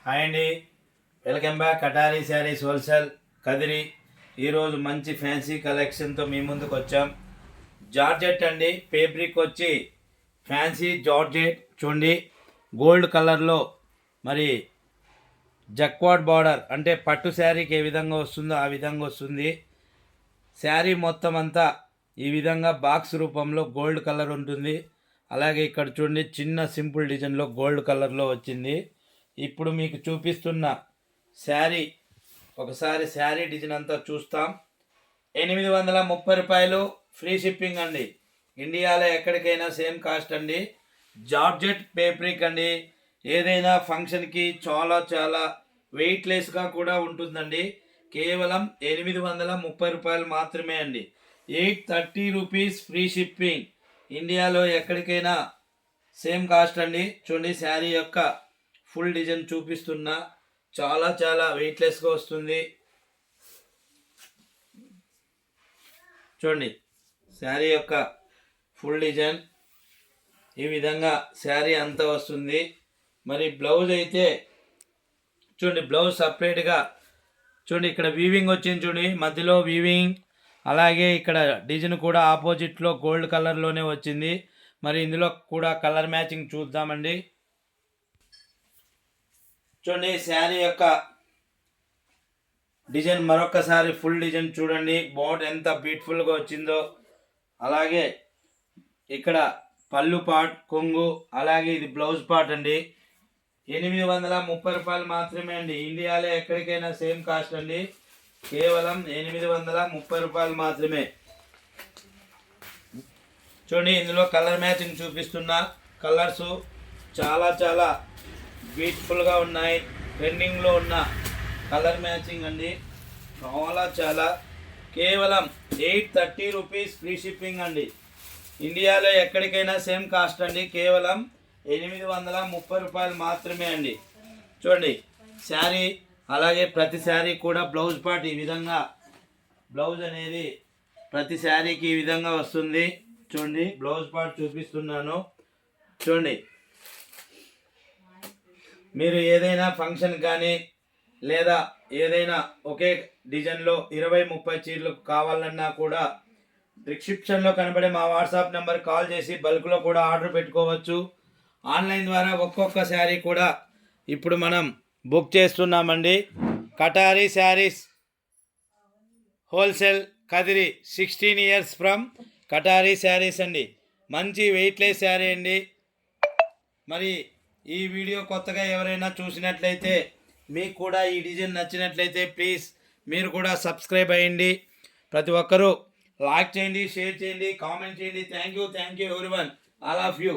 Hi అండి, welcome back కటారీ sarees wholesale Kadiri. ఈరోజు మంచి ఫ్యాన్సీ కలెక్షన్తో మీ ముందుకు వచ్చాం. జార్జెట్ అండి, ఫేబ్రిక్ వచ్చి ఫ్యాన్సీ జార్జెట్ చూడండి. గోల్డ్ కలర్లో మరి జక్వాడ్ బార్డర్ అంటే పట్టు శారీకి ఏ విధంగా వస్తుందో ఆ విధంగా వస్తుంది. శారీ మొత్తం అంతా ఈ విధంగా బాక్స్ రూపంలో గోల్డ్ కలర్ ఉంటుంది. అలాగే ఇక్కడ చూడండి, చిన్న సింపుల్ డిజైన్లో గోల్డ్ కలర్లో వచ్చింది. ఇప్పుడు మీకు చూపిస్తున్న శారీ ఒకసారి శారీ డిజైన్ అంతా చూస్తాం. 830 రూపాయలు, ఫ్రీ షిప్పింగ్ అండి. ఇండియాలో ఎక్కడికైనా సేమ్ కాస్ట్ అండి. జార్జెట్ ఫేబ్రిక్ అండి. ఏదైనా ఫంక్షన్కి చాలా చాలా వెయిట్లెస్గా కూడా ఉంటుందండి. కేవలం 830 రూపాయలు మాత్రమే అండి. 830 రూపీస్ ఫ్రీ షిప్పింగ్. ఇండియాలో ఎక్కడికైనా సేమ్ కాస్ట్ అండి. చూడండి, శారీ యొక్క ఫుల్ డిజైన్ చూపిస్తున్నా. చాలా చాలా వెయిట్లెస్గా వస్తుంది. చూడండి, శారీ యొక్క ఫుల్ డిజైన్ ఈ విధంగా శారీ అంతా వస్తుంది. మరి బ్లౌజ్ అయితే చూడండి, బ్లౌజ్ సపరేట్గా చూడండి. ఇక్కడ వీవింగ్ వచ్చింది చూడండి, మధ్యలో వీవింగ్. అలాగే ఇక్కడ డిజైన్ కూడా ఆపోజిట్లో గోల్డ్ కలర్లోనే వచ్చింది. మరి ఇందులో కూడా కలర్ మ్యాచింగ్ చూద్దామండి. చూడండి, శారీ యొక్క డిజైన్ మరొకసారి ఫుల్ డిజైన్ చూడండి. బోర్డ్ ఎంత బ్యూటిఫుల్గా వచ్చిందో. అలాగే ఇక్కడ పళ్ళు పార్ట్, కొంగు, అలాగే ఇది బ్లౌజ్ పార్ట్ అండి. 830 రూపాయలు మాత్రమే అండి. ఇండియాలో ఎక్కడికైనా సేమ్ కాస్ట్ అండి. కేవలం 830 రూపాయలు మాత్రమే. చూడండి, ఇందులో కలర్ మ్యాచింగ్ చూపిస్తున్నా. కలర్స్ చాలా చాలా బ్యూటిఫుల్గా ఉన్నాయి. ట్రెండింగ్లో ఉన్న కలర్ మ్యాచింగ్ అండి. చాలా చాలా కేవలం 830 రూపీస్ ఫ్రీ షిప్పింగ్ అండి. ఇండియాలో ఎక్కడికైనా సేమ్ కాస్ట్ అండి. కేవలం 830 రూపాయలు మాత్రమే అండి. చూడండి, శారీ అలాగే ప్రతి శారీ కూడా బ్లౌజ్ పార్ట్ ఈ విధంగా, బ్లౌజ్ అనేది ప్రతి శారీకి ఈ విధంగా వస్తుంది. చూడండి, బ్లౌజ్ పార్ట్ చూపిస్తున్నాను. చూడండి, మీరు ఏదైనా ఫంక్షన్ కానీ లేదా ఏదైనా ఒకే డిజైన్లో 20-30 చీరలు కావాలన్నా కూడా డిస్క్రిప్షన్లో కనబడే మా వాట్సాప్ నెంబర్ కాల్ చేసి బల్క్లో కూడా ఆర్డర్ పెట్టుకోవచ్చు. ఆన్లైన్ ద్వారా ఒక్కొక్క శారీ కూడా ఇప్పుడు మనం బుక్ చేస్తున్నామండి. Katari sarees wholesale Kadiri, 16 years from Katari sarees అండి. మంచి వెయిట్లెస్ శారీ అండి. మరి ఈ వీడియో కొత్తగా ఎవరైనా చూసినట్లయితే, మీకు కూడా ఈ డిజైన్ నచ్చినట్లయితే ప్లీజ్ మీరు కూడా సబ్స్క్రైబ్ అయ్యండి. ప్రతి ఒక్కరూ లైక్ చేయండి, షేర్ చేయండి, కామెంట్ చేయండి. Thank you everyone, all of you.